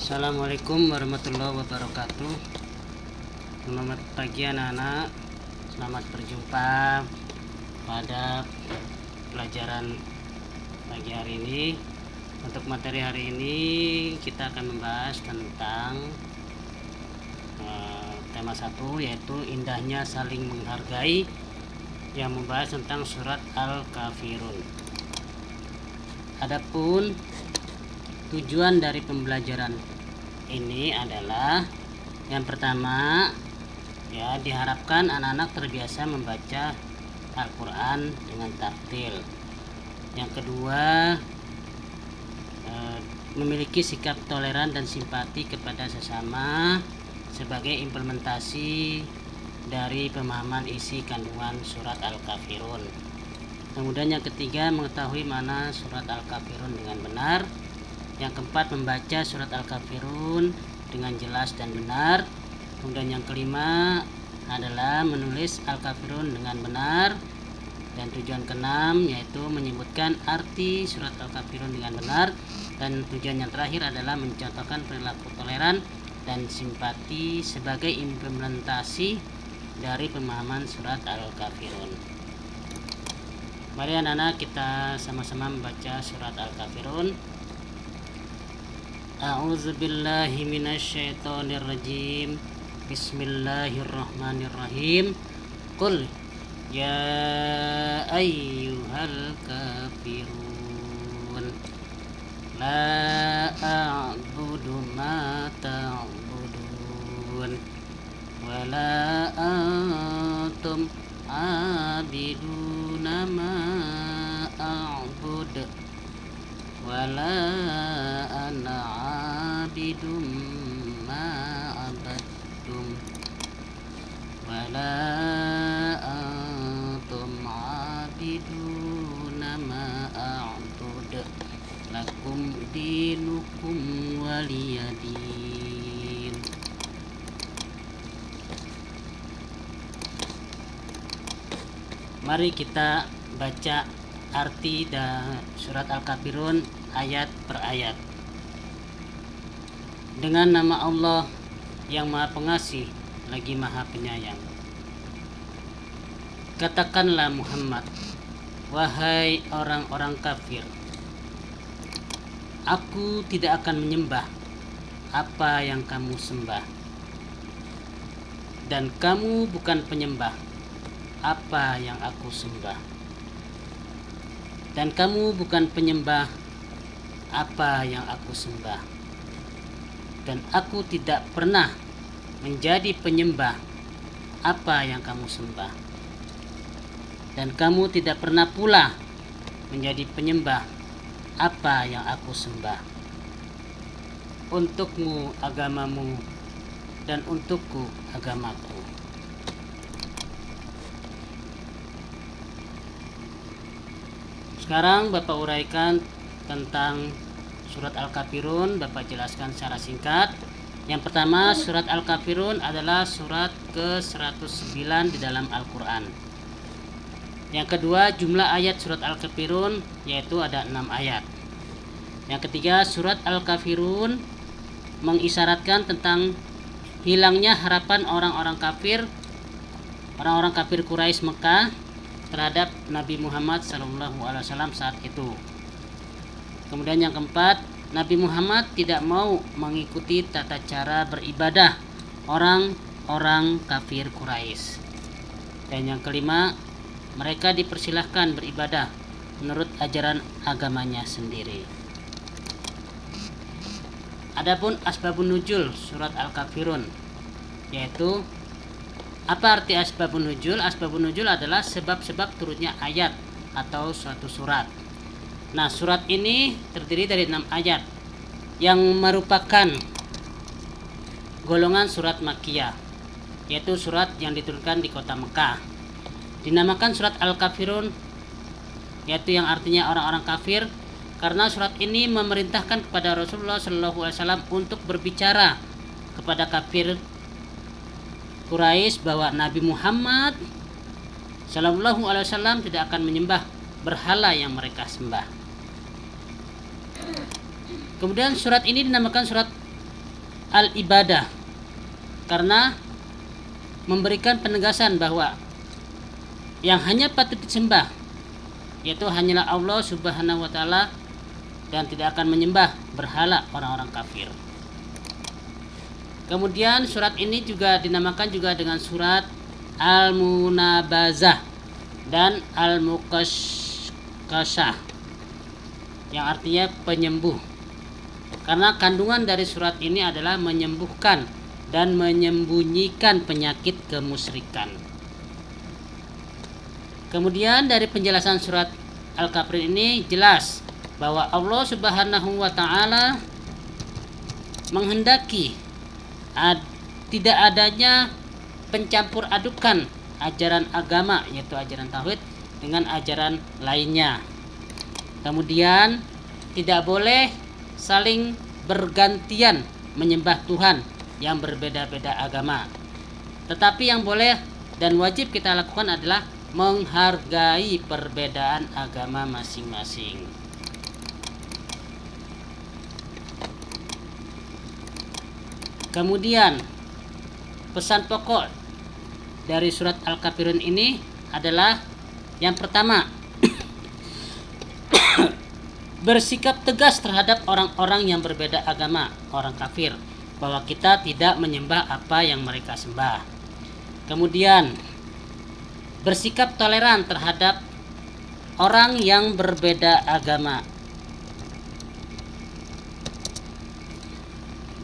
Assalamualaikum warahmatullahi wabarakatuh. Selamat pagi anak-anak. Selamat berjumpa pada pelajaran pagi hari ini. Untuk materi hari ini kita akan membahas tentang tema 1, yaitu indahnya saling menghargai, yang membahas tentang surat Al-Kafirun. Adapun tujuan dari pembelajaran ini adalah yang pertama, ya, diharapkan anak-anak terbiasa membaca Al-Quran dengan tartil. Yang kedua, memiliki sikap toleran dan simpati kepada sesama sebagai implementasi dari pemahaman isi kandungan surat Al-Kafirun. Kemudian yang ketiga, mengetahui mana surat Al-Kafirun dengan benar. Yang keempat, membaca surat Al-Kafirun dengan jelas dan benar. Kemudian yang kelima adalah menulis Al-Kafirun dengan benar. Dan tujuan keenam yaitu menyebutkan arti surat Al-Kafirun dengan benar. Dan tujuan yang terakhir adalah mencontohkan perilaku toleran dan simpati sebagai implementasi dari pemahaman surat Al-Kafirun. Mari anak-anak kita sama-sama membaca surat Al-Kafirun. A'udzu billahi minasyaitonir rajim. Bismillahirrahmanirrahim. Qul ya ayyuhal kafirun la a'budu ma ta'budun wa la antum abiduna ma a'bud wala ana abidum ma abadtum wala antum abiduna ma a'bud lakum dinukum waliyadin. Mari kita baca arti dan surat Al-Kafirun ayat per ayat. Dengan nama Allah yang Maha Pengasih lagi Maha Penyayang. Katakanlah Muhammad, wahai orang-orang kafir, aku tidak akan menyembah apa yang kamu sembah, dan kamu bukan penyembah apa yang aku sembah. Dan kamu bukan penyembah apa yang aku sembah. Dan aku tidak pernah menjadi penyembah apa yang kamu sembah. Dan kamu tidak pernah pula menjadi penyembah apa yang aku sembah. Untukmu agamamu dan untukku agamaku. Sekarang Bapak uraikan tentang surat Al-Kafirun. Bapak jelaskan secara singkat. Yang pertama, surat Al-Kafirun adalah surat ke-109 di dalam Al-Quran. Yang kedua, jumlah ayat surat Al-Kafirun yaitu ada 6 ayat. Yang ketiga, surat Al-Kafirun mengisyaratkan tentang hilangnya harapan orang-orang kafir Quraisy Mekah terhadap Nabi Muhammad SAW saat itu. Kemudian yang keempat, Nabi Muhammad tidak mau mengikuti tata cara beribadah orang-orang kafir Quraisy. Dan yang kelima, mereka dipersilahkan beribadah menurut ajaran agamanya sendiri. Adapun asbabun nuzul surat Al-Kafirun, yaitu apa arti asbabun nuzul? Asbabun nuzul adalah sebab-sebab turunnya ayat atau suatu surat. Nah, surat ini terdiri dari 6 ayat yang merupakan golongan surat Makkiyah, yaitu surat yang diturunkan di kota Mekah. Dinamakan surat Al-Kafirun, yaitu yang artinya orang-orang kafir, karena surat ini memerintahkan kepada Rasulullah SAW untuk berbicara kepada kafir Quraisy bahwa Nabi Muhammad SAW tidak akan menyembah berhala yang mereka sembah. Kemudian surat ini dinamakan surat al-ibadah, karena memberikan penegasan bahwa yang hanya patut disembah yaitu hanyalah Allah Subhanahu wa taala, dan tidak akan menyembah berhala orang-orang kafir. Kemudian surat ini juga dinamakan juga dengan surat Al-Munabazah dan Al-Muqashqashah, yang artinya penyembuh. Karena kandungan dari surat ini adalah menyembuhkan dan menyembunyikan penyakit kemusyrikan. Kemudian dari penjelasan surat Al-Kafirun ini jelas bahwa Allah Subhanahu wa taala menghendaki tidak adanya pencampur adukan ajaran agama, yaitu ajaran tauhid, dengan ajaran lainnya. Kemudian tidak boleh saling bergantian menyembah Tuhan yang berbeda-beda agama. Tetapi yang boleh dan wajib kita lakukan adalah menghargai perbedaan agama masing-masing. Kemudian pesan pokok dari surat Al-Kafirun ini adalah yang pertama, bersikap tegas terhadap orang-orang yang berbeda agama, orang kafir, bahwa kita tidak menyembah apa yang mereka sembah. Kemudian bersikap toleran terhadap orang yang berbeda agama,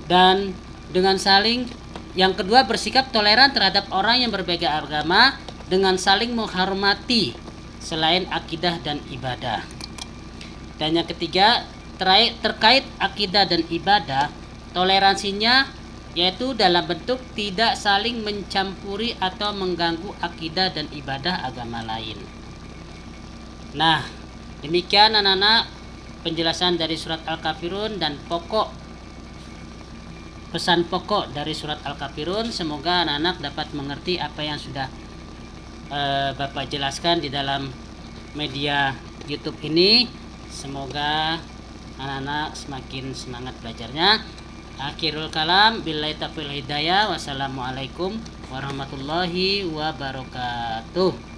dan dengan saling, yang kedua, bersikap toleran terhadap orang yang berbeda agama dengan saling menghormati selain akidah dan ibadah. Dan yang ketiga, terkait akidah dan ibadah, toleransinya yaitu dalam bentuk tidak saling mencampuri atau mengganggu akidah dan ibadah agama lain. Nah, demikian anak-anak penjelasan dari surat Al-Kafirun dan pesan pokok dari surat Al-Kafirun. Semoga anak-anak dapat mengerti apa yang sudah Bapak jelaskan di dalam media YouTube ini. Semoga anak-anak semakin semangat belajarnya. Akhirul kalam, billahi taufiq wal hidayah. Wassalamualaikum warahmatullahi wabarakatuh.